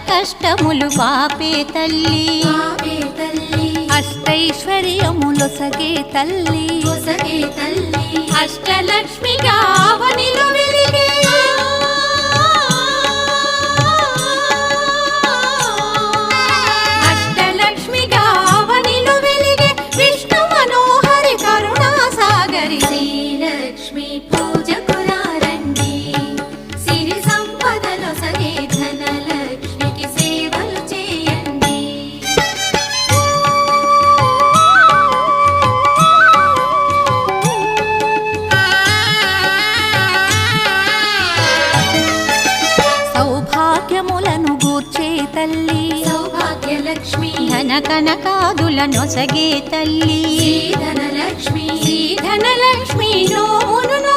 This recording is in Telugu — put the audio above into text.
కష్టములు పాపే తల్లి అష్టైశ్వర్యములొసగే తల్లి అష్టలక్ష్మిగా అవనిలో వెలిగే అష్టలక్ష్మిగా అవనిలో వెలిగే విష్ణు మనోహరి కరుణా సాగరి శ్రీలక్ష్మి పూజకు రండి సిరి సంపదలో సగే ధనలక్ష్మికి సేవలు చేయండి సౌభాగ్యములను గూర్చే తల్లి సౌభాగ్యలక్ష్మి ధన కనకాదులనొసగే తల్లి ధనలక్ష్మి ధనలక్ష్మి నోమును